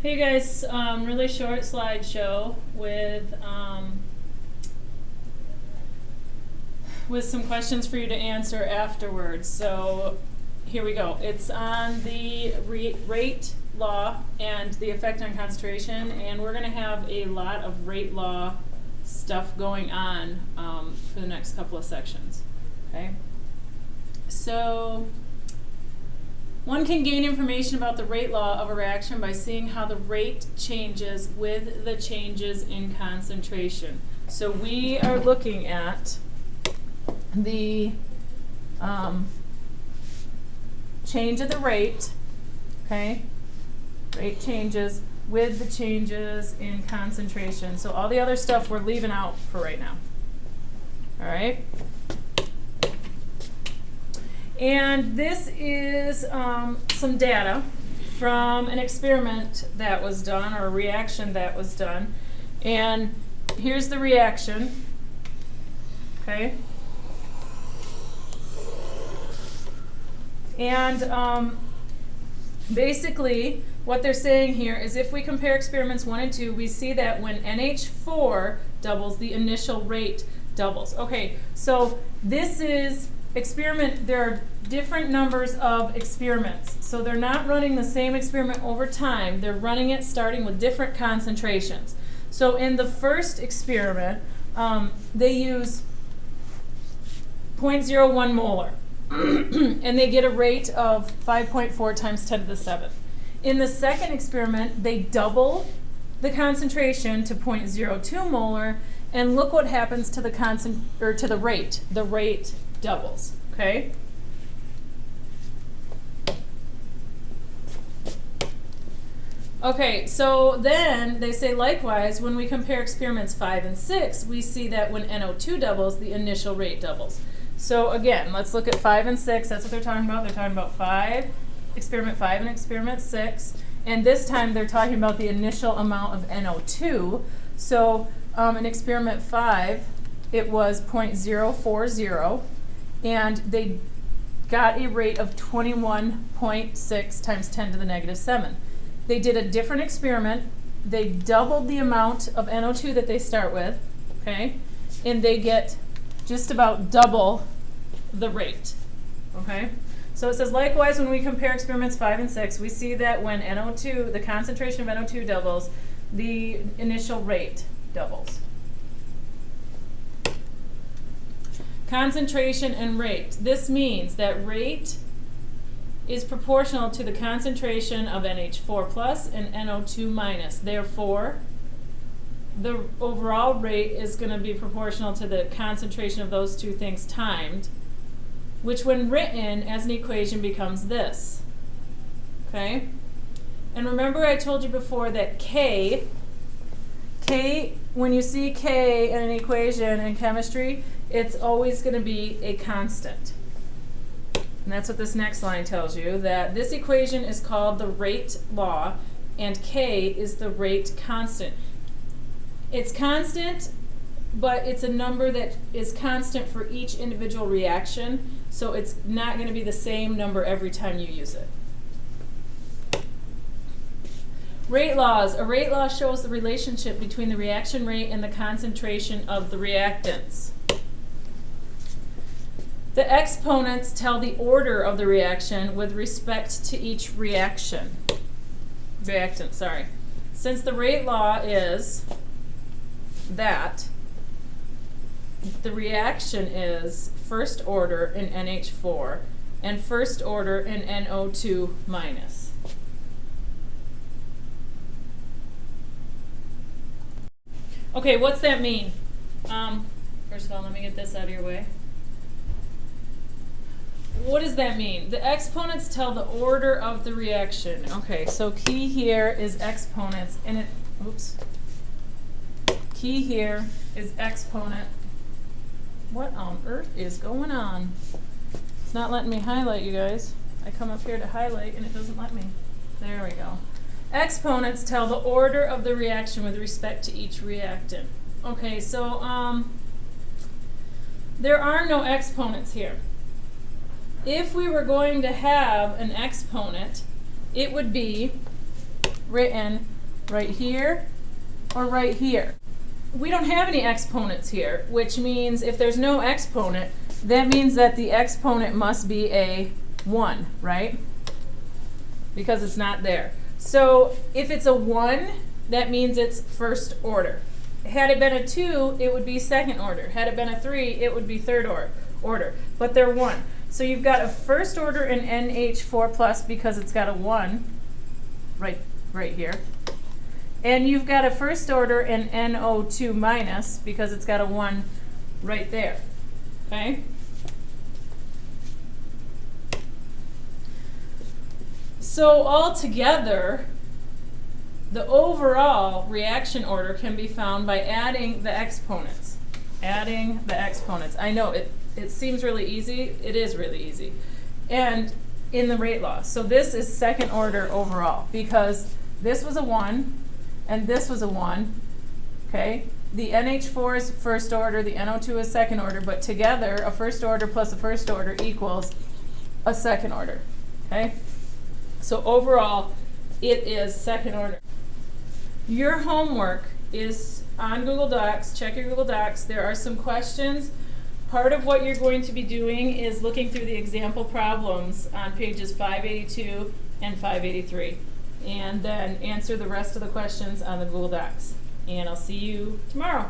Hey guys, really short slideshow with some questions for you to answer afterwards. So here we go. It's on the rate law and the effect on concentration, and we're going to have a lot of rate law stuff going on for the next couple of sections. Okay. So one can gain information about the rate law of a reaction by seeing how the rate changes with the changes in concentration. So we are looking at the change of the rate, okay? Rate changes with the changes in concentration. So all the other stuff we're leaving out for right now. All right? And this is some data from an experiment that was done, or a reaction that was done. And here's the reaction, okay? And basically, what they're saying here is if we compare experiments 1 and 2, we see that when NH4 doubles, the initial rate doubles. Okay, so this is experiment, there are different numbers of experiments. So they're not running the same experiment over time. They're running it starting with different concentrations. So in the first experiment, they use 0.01 molar. And they get a rate of 5.4 times 10 to the 7th. In the second experiment, they double the concentration to 0.02 molar, and look what happens to the rate. The rate doubles, okay? Okay, so then they say likewise, when we compare experiments 5 and 6, we see that when NO2 doubles, the initial rate doubles. So again, let's look at 5 and 6. That's what they're talking about. They're talking about experiment 5 and experiment 6. And this time they're talking about the initial amount of NO2. So in experiment 5, it was 0.040. And they got a rate of 21.6 times 10 to the negative 7. They did a different experiment. They doubled the amount of NO2 that they start with, okay? And they get just about double the rate, okay? So it says, likewise, when we compare experiments 5 and 6, we see that when NO2, the concentration of NO2 doubles, the initial rate doubles. Concentration and rate. This means that rate is proportional to the concentration of NH4 plus and NO2 minus. Therefore, the overall rate is going to be proportional to the concentration of those two things timed, which when written as an equation becomes this. Okay? And remember I told you before that K, when you see K in an equation in chemistry, it's always going to be a constant. And that's what this next line tells you, that this equation is called the rate law, and K is the rate constant. It's constant, but it's a number that is constant for each individual reaction, so it's not going to be the same number every time you use it. Rate laws. A rate law shows the relationship between the reaction rate and the concentration of the reactants. The exponents tell the order of the reaction with respect to each reactant. Since the rate law is that the reaction is first order in NH4 and first order in NO2 minus. Okay, what's that mean? First of all, let me get this out of your way. What does that mean? The exponents tell the order of the reaction. Okay, so key here is exponents, and key here is exponent. What on earth is going on? It's not letting me highlight, you guys. I come up here to highlight and it doesn't let me. There we go. Exponents tell the order of the reaction with respect to each reactant. Okay, so there are no exponents here. If we were going to have an exponent, it would be written right here or right here. We don't have any exponents here, which means if there's no exponent, that means that the exponent must be a 1, right? Because it's not there. So if it's a 1, that means it's first order. Had it been a 2, it would be second order. Had it been a 3, it would be third order. But they're 1. So you've got a first order in NH4 plus because it's got a 1 right here. And you've got a first order in NO2 minus because it's got a 1 right there. Okay? So altogether, the overall reaction order can be found by adding the exponents. Adding the exponents. I know it seems really easy. It is really easy. And in the rate law. So this is second order overall because this was a 1 and this was a 1. Okay? The NH4 is first order, the NO2 is second order, but together a first order plus a first order equals a second order. Okay? So overall, it is second order. Your homework is on Google Docs. Check your Google Docs. There are some questions. Part of what you're going to be doing is looking through the example problems on pages 582 and 583. And then answer the rest of the questions on the Google Docs. And I'll see you tomorrow.